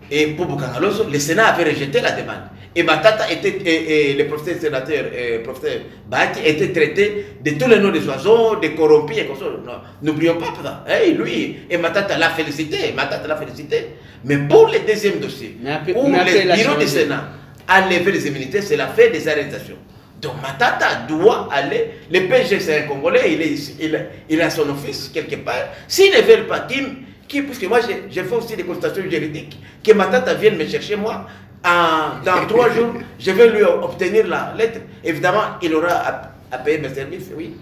et pour Bukangalozo, le Sénat avait rejeté la demande. Et Matata et le professeur sénateur, professeur Bahati, étaient traités de tous les noms des oiseaux, des corrompus et comme ça. N'oublions pas ça. Hey, lui, et Matata l'a félicité. Mais pour le deuxième dossier, où le bureau du Sénat a levé les immunités, c'est l'affaire des arrestations. Donc Matata doit aller. Le PG, c'est un Congolais, il a son office quelque part. S'ils ne veulent pas, puisque moi j'ai fait aussi des constatations juridiques, que Matata vienne me chercher, moi. Dans 3 jours, je vais lui obtenir la lettre. Évidemment, il aura à payer mes services, oui.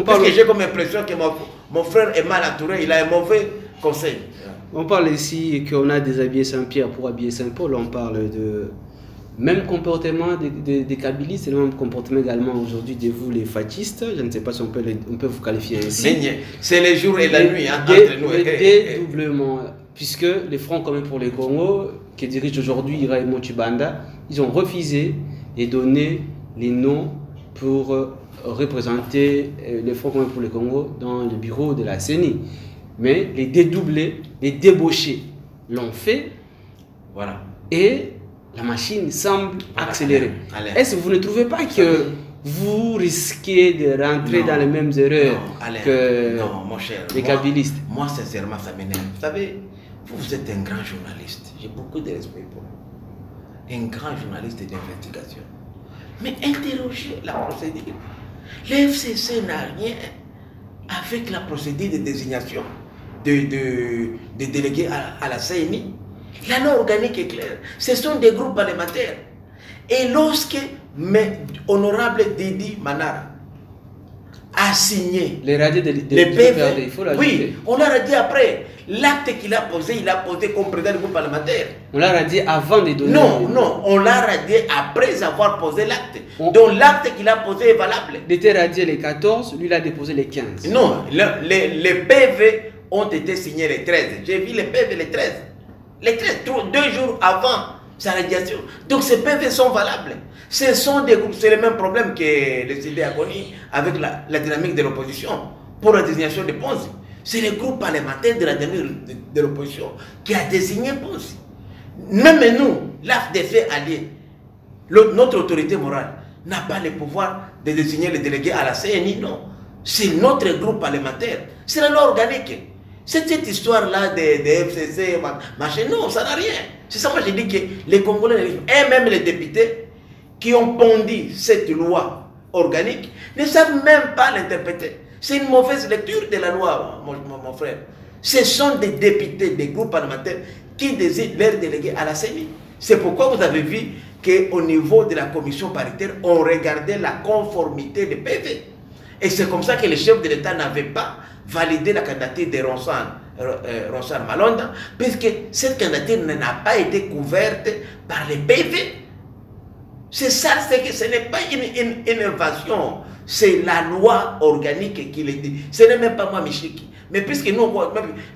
Parce que j'ai comme impression que mon frère est mal entouré, il a un mauvais conseil. On parle ici qu'on a déshabillé Saint-Pierre pour habiller Saint-Paul. On parle de même comportement des kabylistes et le même comportement également aujourd'hui de vous, les fascistes. Je ne sais pas si on peut vous qualifier ainsi. C'est les jours et la nuit entre nous. Dédoublement. Puisque les Francs communs pour les Congo, qui dirige aujourd'hui Raymond Chibanda, ils ont refusé de donner les noms pour représenter les Francs communs pour les Congo dans le bureau de la CENI. Mais les dédoublés, les débauchés l'ont fait. Voilà. Et la machine semble accélérer. Est-ce que vous ne trouvez pas que vous risquez de rentrer dans les mêmes erreurs que les kabylistes? Moi, sincèrement, ça m'énerve. Vous savez, vous êtes un grand journaliste. J'ai beaucoup de respect pour vous. Un grand journaliste d'investigation. Mais interrogez la procédure. Le FCC n'a rien avec la procédure de désignation de délégués à la CNI. La loi organique est claire. Ce sont des groupes parlementaires. Et lorsque honorable Didi Manara a signé les radios de PV, oui, on l'a radié après. L'acte qu'il a posé, il a posé comme président du groupe parlementaire. On l'a radié avant de donner. Non, on l'a radié après avoir posé l'acte. Donc l'acte qu'il a posé est valable. Il était radié les 14, lui il a déposé les 15. Non, les PV ont été signés les 13. J'ai vu les PV les 13. Les 13, 2 jours avant sa radiation. Donc ces PV sont valables. Ce sont des groupes, c'est le même problème que le CD a connu avec la dynamique de l'opposition pour la désignation de Ponzi. C'est le groupe parlementaire de la dynamique de l'opposition qui a désigné Ponzi. Même nous, l'AFDC allié, notre autorité morale, n'a pas le pouvoir de désigner les délégués à la CNI, non. C'est notre groupe parlementaire. C'est la loi organique. Cette histoire-là de FCC, machin, non, ça n'a rien. C'est ça, moi j'ai dit que les Congolais, et même les députés qui ont pondu cette loi organique, ne savent même pas l'interpréter. C'est une mauvaise lecture de la loi, mon frère. Ce sont des députés, des groupes parlementaires qui désignent leurs délégués à la CENI. C'est pourquoi vous avez vu qu'au niveau de la commission paritaire, on regardait la conformité des PV. Et c'est comme ça que le chef de l'État n'avait pas validé la candidature de Ronsard Malonda, puisque cette candidature n'a pas été couverte par les PV. C'est ça, c'est que ce n'est pas une innovation, c'est la loi organique qui le dit. Ce n'est même pas moi, Michiki. Mais puisque nous,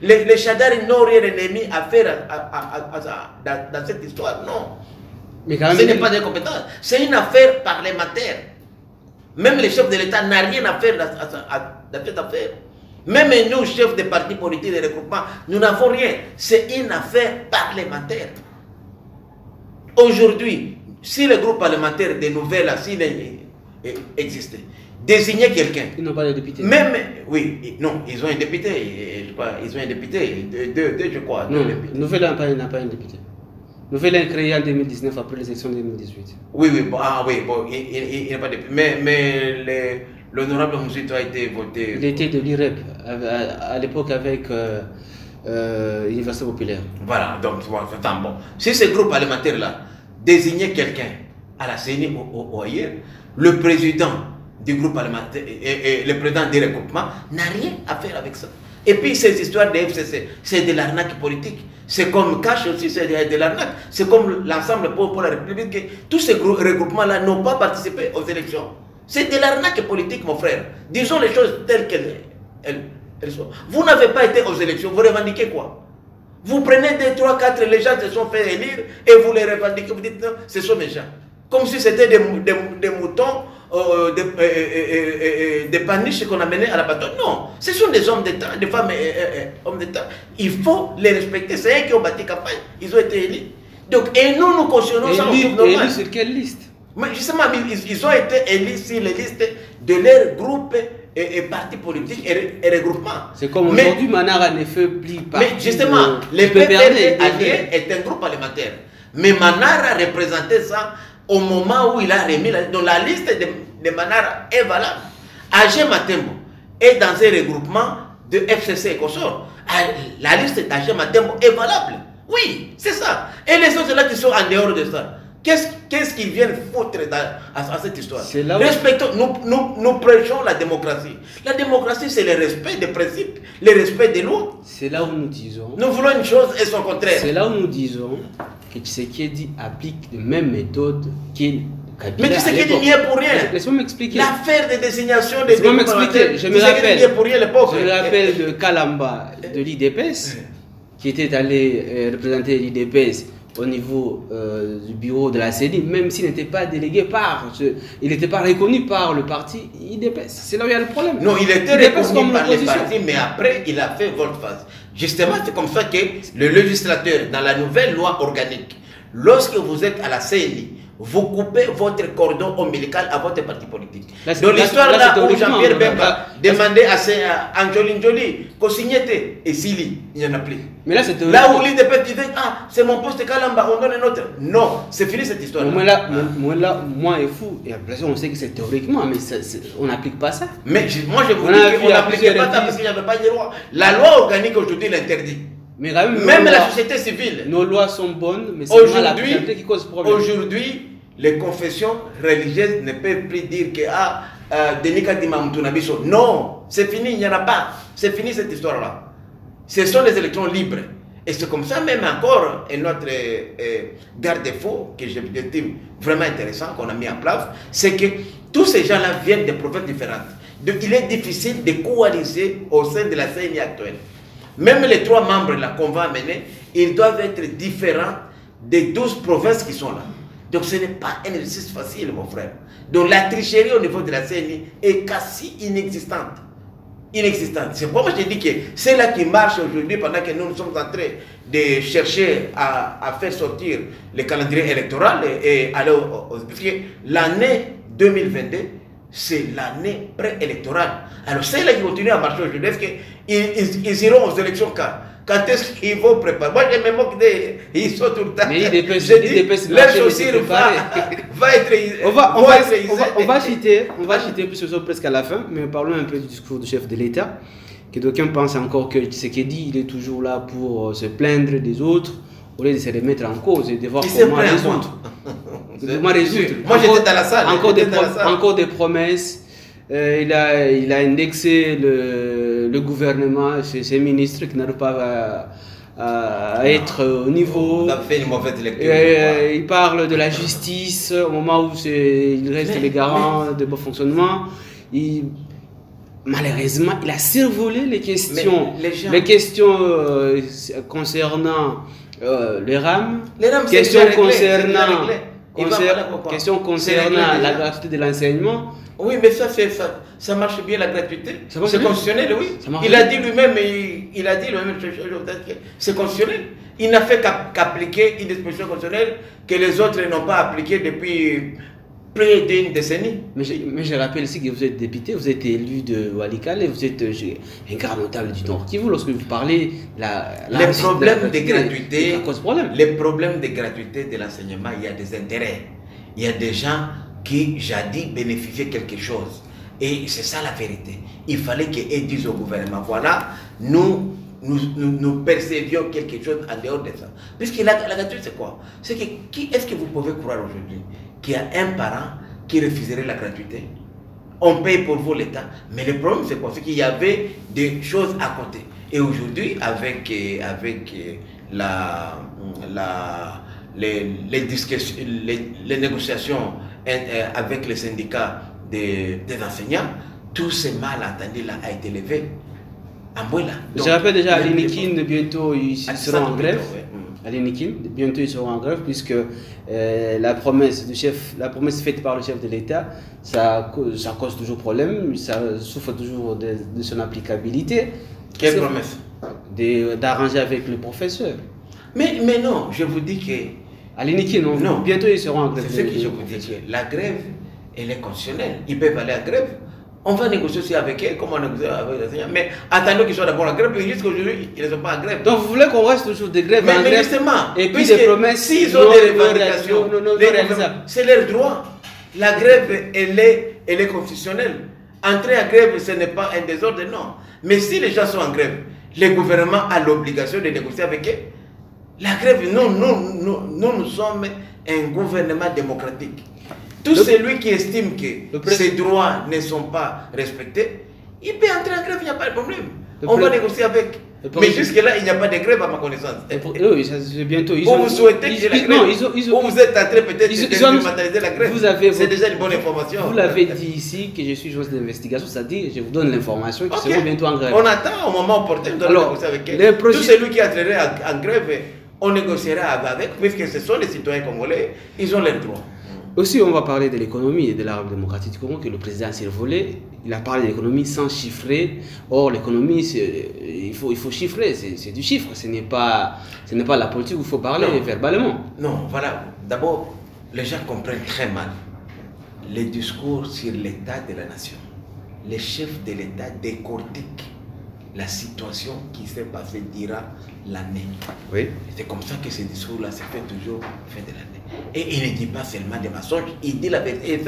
les Chadari n'ont rien ennemi à faire dans cette histoire, non. Mais quand même, Ce n'est pas des compétences, c'est une affaire parlementaire. Même le chef de l'État n'a rien à faire dans cette affaire. Même nous, chefs des partis politiques de regroupement, nous n'avons rien. C'est une affaire parlementaire. Aujourd'hui, si le groupe parlementaire des nouvelles, s'il existait, désigner quelqu'un. Ils n'ont pas de député. Même, oui, non, ils ont un député. Ils ont un député, deux je crois. Non, Nouvelle n'a pas un député. Nouvelle est créé en 2019 après les élections de 2018. Oui, bon, il n'a pas de député. Mais l'honorable Moussito a été voté. Il était de l'IREP à l'époque avec l'Université populaire. Voilà, donc bon. Si ce groupe parlementaire-là désignait quelqu'un à la CENI ou ailleurs, le président du groupe parlementaire et le président des regroupements n'a rien à faire avec ça. Et puis ces histoires de FCC, c'est de l'arnaque politique. C'est comme Cash aussi, c'est de l'arnaque. C'est comme l'ensemble pour la République. Tous ces regroupements-là n'ont pas participé aux élections. C'est de l'arnaque politique, mon frère. Disons les choses telles qu'elles sont. Vous n'avez pas été aux élections, vous revendiquez quoi? Vous prenez 2, 3, 4, les gens se sont fait élire et vous les revendiquez. Vous dites non, ce sont mes gens. Comme si c'était des moutons, des paniches qu'on a menés à la bataille. Non, ce sont des hommes d'État, des femmes hommes d'État. Il faut les respecter. C'est eux qui ont bâti campagne. Ils ont été élus. Donc, et nous cautionnons ça. Élus sur quelle liste? Mais justement, ils ont été élus sur les listes de leurs groupes et partis politiques et regroupements. C'est comme aujourd'hui, Manara ne fait plus partie. Mais justement, le PPRD allié est un groupe parlementaire. Mais Manara représentait ça au moment où il a remis la liste de Manara est valable. AG Matembo est dans un regroupement de FCC et Kossor. La liste d'AG Matembo est valable. Oui, c'est ça. Et les autres là qui sont en dehors de ça, qu'est-ce qu'ils viennent foutre à cette histoire? Respectons, nous prêchons la démocratie. La démocratie, c'est le respect des principes, le respect des lois. C'est là où nous disons. Nous voulons une chose et son contraire. C'est là où nous disons que Tshisekedi applique les mêmes méthodes qu'il. Mais Tshisekedi n'y est pour rien. Laisse-moi m'expliquer. L'affaire de désignation des députés. Je me rappelle de Kalamba de l'IDPS, qui était allé représenter l'IDPS au niveau du bureau de la CENI, même s'il n'était pas délégué il n'était pas reconnu par le parti IDPS. C'est là où il y a le problème. Non, il était reconnu par les partis, mais après, il a fait volte-face. Justement, c'est comme ça que le législateur, dans la nouvelle loi organique, lorsque vous êtes à la CENI, vous coupez votre cordon ombilical à votre parti politique. Dans l'histoire là où Jean-Pierre Bemba demandait à Angelina Jolie qu'on signait et Sili, il n'y en a plus. Mais là, c'est là où l'IDP disait c'est mon poste Kalamba, on donne un autre. Non, c'est fini cette histoire. Moi et fou, et après on sait que c'est théoriquement, mais on n'applique pas ça. Mais moi je vous dis qu'on n'appliquait pas ça parce qu'il n'y avait pas de loi. La loi organique aujourd'hui l'interdit. Mais quand même la société civile. Nos lois sont bonnes, mais c'est pas l'applicabilité qui cause problème. Aujourd'hui, les confessions religieuses ne peuvent plus dire que Denis Kadima Moutonabiso. Non, c'est fini, il n'y en a pas. C'est fini cette histoire-là. Ce sont des élections libres. Et c'est comme ça même encore un autre garde-fou que j'estime vraiment intéressant qu'on a mis en place, c'est que tous ces gens-là viennent de provinces différentes. Donc il est difficile de coaliser au sein de la CENI actuelle. Même les 3 membres qu'on va amener, ils doivent être différents des 12 provinces qui sont là. Donc ce n'est pas un exercice facile, mon frère. Donc la tricherie au niveau de la CENI est quasi inexistante. C'est pourquoi je dis que c'est là qui marche aujourd'hui pendant que nous sommes en train de chercher à faire sortir le calendrier électoral et aller parce que l'année 2022, c'est l'année préélectorale. Alors c'est là qui continue à marcher aujourd'hui. Est-ce qu'ils iront aux élections quand est-ce qu'ils vont préparer? Moi je me moque ils sont tout le temps. Mais leur chaussure va être on va citer puisque nous sommes presque à la fin, mais parlons un peu du discours du chef de l'État, que d'aucuns pensent encore que Tshisekedi il est toujours là pour se plaindre des autres, au lieu de se remettre en cause et de voir comment résoudre. Moi j'étais dans la salle. Encore des promesses. Il a indexé le gouvernement, ses ministres qui n'arrivent pas à être au niveau. On a fait une mauvaise lecture. Il parle de la justice au moment où il reste les garants de bon fonctionnement. malheureusement, il a survolé les questions, gens... les questions concernant les rames, questions concernant la gratuité de l'enseignement. Oui, mais ça marche bien, la gratuité. C'est constitutionnel, oui. Il a dit lui-même, c'est constitutionnel. Il n'a fait qu'appliquer une disposition constitutionnelle que les autres n'ont pas appliquée depuis plus d'une décennie. Mais je rappelle aussi que vous êtes député, vous êtes élu de Walikale et vous êtes un grand notable du Nord Kivu. Lorsque vous parlez les problèmes de gratuité, les problèmes de gratuité de l'enseignement, il y a des intérêts. Il y a des gens qui jadis bénéficiaient quelque chose. Et c'est ça la vérité. Il fallait qu'ils disent au gouvernement, voilà, nous percevions quelque chose en dehors de ça. Puisque la gratuité, c'est quoi? C'est que qui est-ce que vous pouvez croire aujourd'hui qu'il y a un parent qui refuserait la gratuité? On paye pour vous l'État. Mais le problème, c'est quoi? C'est qu'il y avait des choses à côté. Et aujourd'hui, avec les négociations avec les syndicats des enseignants, tout ce malentendu-là a été levé. Je rappelle déjà à l'Inikin, bientôt ils seront en grève. À l'Inikin, bientôt ils seront en grève puisque la promesse faite par le chef de l'État, ça cause toujours problème, ça souffre toujours de son applicabilité. Quelle promesse? D'arranger avec le professeur. Mais non, je vous dis que... À l'Inikin, non, bientôt ils seront en grève. C'est ce que je vous dis, que la grève, elle est constitutionnelle. Ils peuvent aller en grève. On va négocier aussi avec eux, comme on négocie avec les enseignants. Mais attendons qu'ils soient d'abord en grève, puis jusqu'à aujourd'hui, ils ne sont pas en grève. Donc vous voulez qu'on reste toujours des grèves en grève? Mais justement, et puis des promesses, s'ils ont des revendications, c'est leur droit. La grève, elle est constitutionnelle. Entrer en grève, ce n'est pas un désordre, non. Mais si les gens sont en grève, le gouvernement a l'obligation de négocier avec eux. La grève, nous sommes un gouvernement démocratique. Tout celui qui estime que ses droits ne sont pas respectés, il peut entrer en grève, il n'y a pas de problème. On va négocier avec. Mais jusque-là, il n'y a pas de grève à ma connaissance. Oui, c'est bientôt. Vous souhaitez que la grève, ou vous êtes en train peut-être de dématérialiser la grève. C'est déjà une bonne information. Vous l'avez dit ici que je suis journaliste d'investigation, c'est-à-dire je vous donne l'information qu'ils seront bientôt en grève. On attend au moment opportun de négocier avec eux. Tout celui qui entrerait en grève, on négociera avec, puisque ce sont les citoyens congolais, ils ont leurs droits. Aussi, on va parler de l'économie et de la République démocratique du Congo que le président s'est volé. Il a parlé de l'économie sans chiffrer. Or, l'économie, il faut chiffrer, c'est du chiffre. Ce n'est pas la politique où il faut parler verbalement. Non, voilà. D'abord, les gens comprennent très mal les discours sur l'état de la nation. Les chefs de l'État décortiquent la situation qui s'est passée durant l'année. Oui. C'est comme ça que ce discours-là se fait toujours fin de l'année. Et il ne dit pas seulement des mensonges, il dit la vérité. Et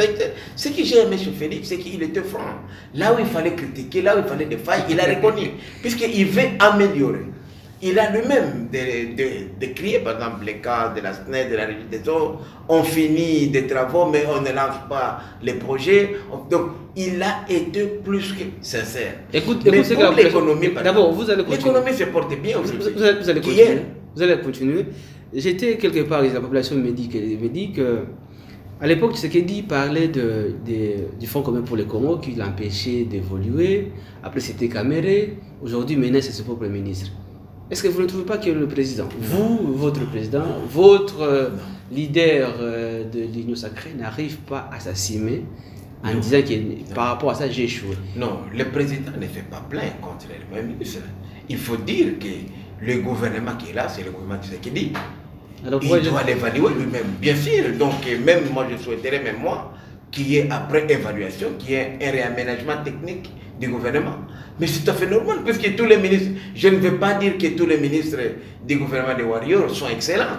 ce que j'ai aimé chez Félix, c'est qu'il était franc. Là où il fallait critiquer, là où il fallait des failles, il a reconnu. Puisqu'il veut améliorer. Il a lui-même décrié, par exemple, les cas de la SNED, de la Régie des eaux. On finit des travaux, mais on ne lance pas les projets. Donc, il a été plus que sincère. Écoutez, l'économie, d'abord, vous allez continuer. L'économie se porte bien aussi. Vous allez continuer. J'étais quelque part, la population me dit que, à l'époque, Tshisekedi parlait du Fonds commun pour les Congo qui l'empêchait d'évoluer. Après, c'était Kamere. Aujourd'hui, maintenant, c'est ce propre ministre. Est-ce que vous ne trouvez pas que le président, votre président, votre leader de l'Union sacrée n'arrive pas à s'assumer en disant que par rapport à ça, j'ai échoué? Non, le président ne fait pas plainte contre le Premier ministre. Il faut dire que le gouvernement qui est là, c'est le gouvernement qui dit. Alors, il doit l'évaluer lui-même, bien sûr. Donc, même moi, je souhaiterais, même moi, qu'il y ait après évaluation, qu'il y ait un réaménagement technique du gouvernement. Mais c'est tout à fait normal, puisque tous les ministres, je ne veux pas dire que tous les ministres du gouvernement de Warriors sont excellents.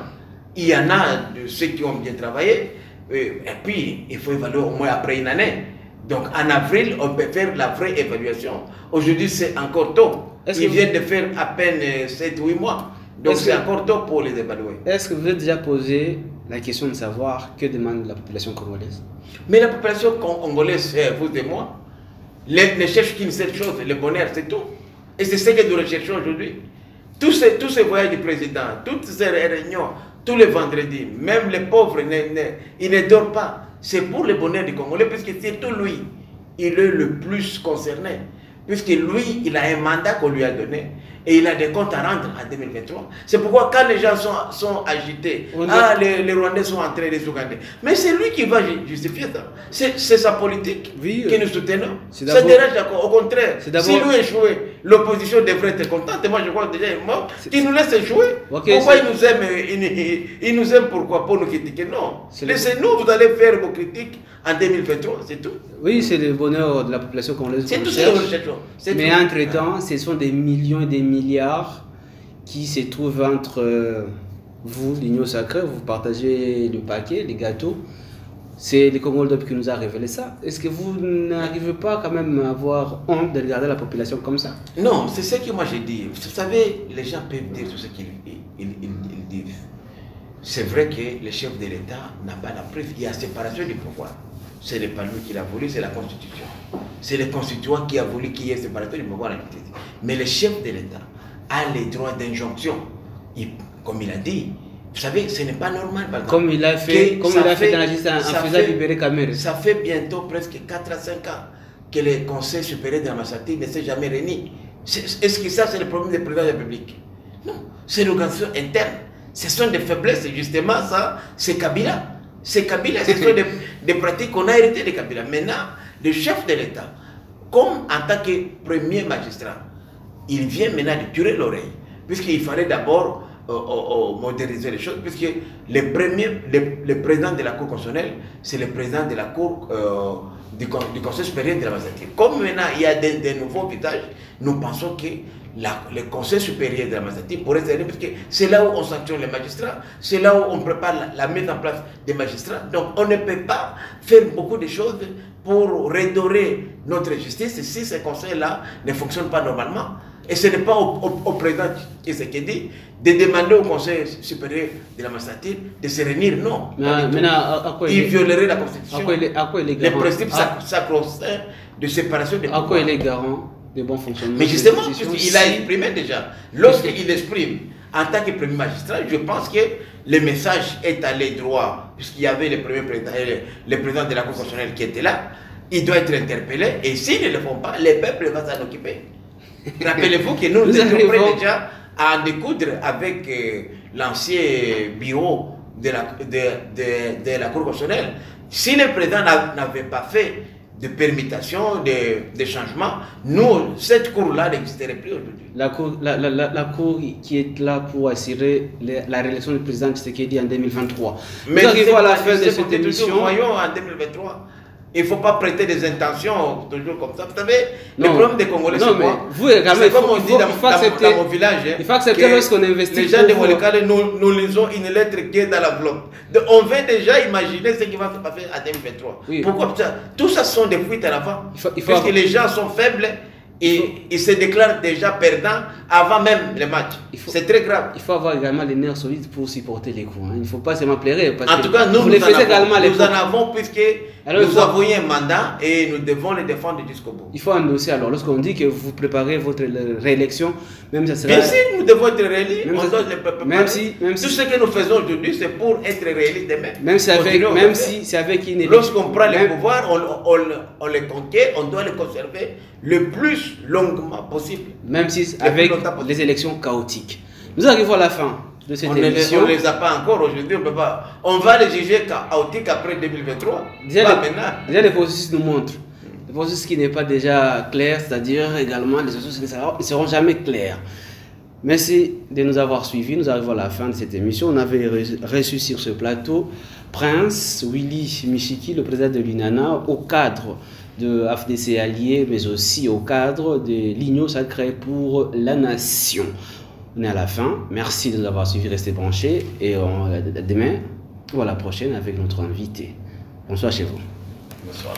Il y en a de ceux qui ont bien travaillé, et puis il faut évaluer au moins après une année. Donc en avril, on peut faire la vraie évaluation. Aujourd'hui, c'est encore tôt. Ils viennent de faire à peine 7 ou 8 mois. Donc c'est encore tôt pour les évaluer. Est-ce que vous avez déjà posé la question de savoir que demande la population congolaise? Mais la population congolaise, vous et moi, ne cherche qu'une seule chose, le bonheur, c'est tout. Et c'est ce que nous recherchons aujourd'hui. Tous ces voyages du président, toutes ces réunions, tous les vendredis, même les pauvres, ils ne dorment pas. C'est pour le bonheur du Congolais, puisque c'est tout lui, il est le plus concerné. puisque lui, il a un mandat qu'on lui a donné et il a des comptes à rendre en 2023. C'est pourquoi quand les gens sont agités, les Rwandais sont entrés les Ougandais. Mais c'est lui qui va justifier ça. C'est sa politique que nous soutenons. Ça dérange d'accord. Au contraire, si lui échoué, l'opposition devrait être contente. Et moi, je crois que déjà il est mort. Qu'il nous laisse échouer. Pourquoi il nous aime? Il nous aime pourquoi? Pour nous critiquer? Non. Laissez-nous, vous allez faire vos critiques en 2023, c'est tout. Oui, c'est le bonheur de la population congolaise. C'est tout ce que nous cherchons. Mais entre-temps, ce sont des millions et des milliards qui se trouvent entre vous, l'Union sacrée, vous partagez le paquet, les gâteaux. C'est les Congolais qui nous a révélé ça. Est-ce que vous n'arrivez pas quand même à avoir honte de regarder la population comme ça? Non, c'est ce que moi j'ai dit. Vous savez, les gens peuvent dire tout ce qu'ils disent. C'est vrai que le chef de l'État n'a pas la preuve. Il y a séparation du pouvoir. Ce n'est pas lui qui l'a voulu, c'est la Constitution. C'est le constituant qui a voulu qu'il y ait séparation du pouvoir. Mais le chef de l'État a les droits d'injonction. Comme il a dit, vous savez, ce n'est pas normal. Comme il a fait dans la justice en faisant libérer Kamere. Ça fait bientôt presque 4 à 5 ans que le Conseil supérieur de la magistrature ne s'est jamais réuni. Est-ce que ça, c'est le problème du président de la République? Non, c'est l'organisation interne. Ce sont des faiblesses, justement, ça, c'est Kabila. C'est Kabila, ce sont des pratiques qu'on a héritées de Kabila. Maintenant, le chef de l'État, comme en tant que premier magistrat, il vient maintenant de tuer l'oreille, puisqu'il fallait d'abord moderniser les choses, puisque le président de la Cour constitutionnelle, c'est le président de la Cour du Conseil supérieur de la magistrature. Comme maintenant il y a des nouveaux visages, nous pensons que le Conseil supérieur de la magistrature pourrait servir, parce que c'est là où on sanctionne les magistrats, c'est là où on prépare la mise en place des magistrats. Donc on ne peut pas faire beaucoup de choses pour redorer notre justice si ce conseil-là ne fonctionne pas normalement. Et ce n'est pas au président qui s'est dit de demander au Conseil supérieur de la magistrature de se réunir, non. Il violerait la Constitution, les principes sacro-saints de séparation des pouvoirs. À quoi il est garant de bon fonctionnement? Mais justement, il a exprimé déjà. Lorsqu'il exprime en tant que premier magistrat, je pense que le message est allé droit, puisqu'il y avait le président de la Cour constitutionnelle qui était là. Il doit être interpellé, et s'ils ne le font pas, le peuple va s'en occuper. Rappelez-vous que nous étions prêts déjà à en découdre avec l'ancien bureau de la Cour constitutionnelle. Si le président n'avait pas fait de permutation, de changements, nous, cette cour-là n'existerait plus aujourd'hui. La cour qui est là pour assurer la réélection du président Tshisekedi en 2023. Mais nous arrivons à la fin de cette émission. Voyons en 2023. Il ne faut pas prêter des intentions toujours comme ça. Vous savez, le problème des Congolais, c'est quoi? Vous également, c'est comme on dit dans mon village. Il faut accepter lorsqu'on investit. Les gens de Walikale, nous lisons une lettre qui est dans l'enveloppe. On veut déjà imaginer ce qui va se passer en 2023. Oui. Pourquoi ça? Tout ça sont des fuites à l'avant. Parce que les gens sont faibles et ils se déclarent déjà perdants avant même le match. C'est très grave. Il faut avoir également les nerfs solides pour supporter les coups. Il ne faut pas seulement pleurer. En tout cas, nous en avons puisque nous avons un mandat et nous devons le défendre jusqu'au bout. Il faut endosser alors. Lorsqu'on dit que vous préparez votre réélection, même ça sera... Bien sûr, nous devons être réélus. Même si tout ce que nous faisons aujourd'hui, c'est pour être réélus demain. Même si c'est avec une... Lorsqu'on prend le pouvoir, on les conquiert, on doit les conserver le plus longuement possible. Même si avec les élections chaotiques. Nous arrivons à la fin de cette émission. On ne les a pas encore aujourd'hui, on peut pas. On va les juger chaotiques après 2023. Déjà les processus nous montrent. Le processus qui n'est pas déjà clair, c'est-à-dire également les processus ne seront jamais clairs. Merci de nous avoir suivis. Nous arrivons à la fin de cette émission. On avait reçu sur ce plateau Prince Willy Michiki, le président de l'UNANA, au cadre de AFDC Alliés, mais aussi au cadre de l'Union sacrée pour la nation. On est à la fin. Merci de nous avoir suivis, restez branchés. Et demain, ou à la prochaine avec notre invité. Bonsoir chez vous. Bonsoir.